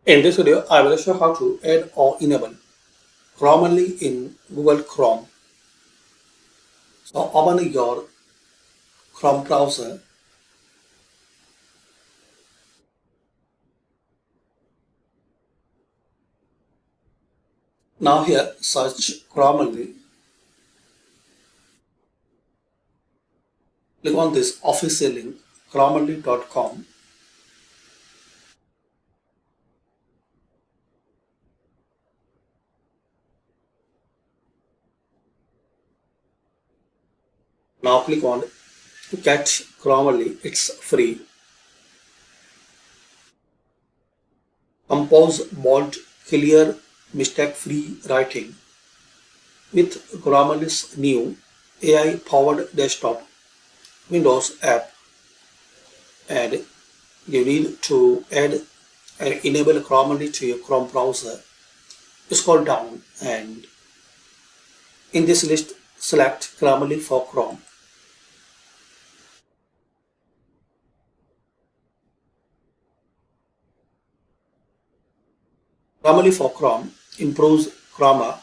In this video, I will show how to add or enable Grammarly in Google Chrome. So open your Chrome browser. Now here search Grammarly. Click on this official link grammarly.com. Now click on Get Grammarly. It's free. Compose bold, clear, mistake-free writing with Grammarly's new AI-powered desktop Windows app, and you need to add and enable Grammarly to your Chrome browser. Scroll down and in this list select Grammarly for Chrome. Grammarly for Chrome improves grammar,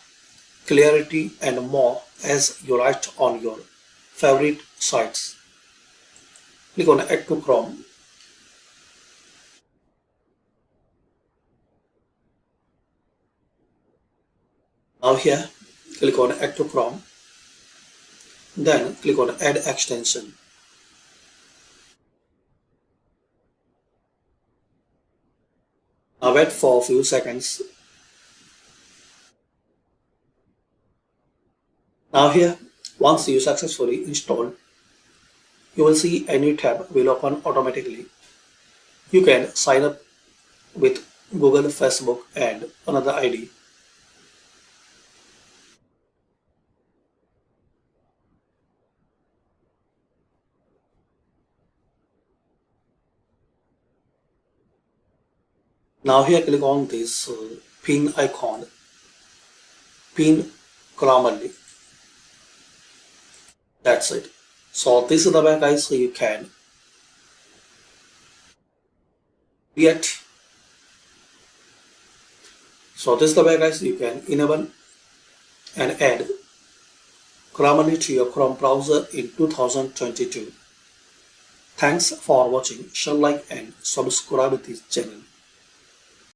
clarity and more as you write on your favorite sites. Click on Add to Chrome. Now here, click on Add to Chrome. Then click on Add Extension. Now wait for a few seconds. Now here, once you successfully install, you will see a new tab will open automatically. You can sign up with Google, Facebook and another ID. Now here click on this pin icon, pin Grammarly. That's it. So this is the way guys you can create. So this is the way guys you can enable and add Grammarly to your Chrome browser in 2022. Thanks for watching. Share, like and subscribe to this channel.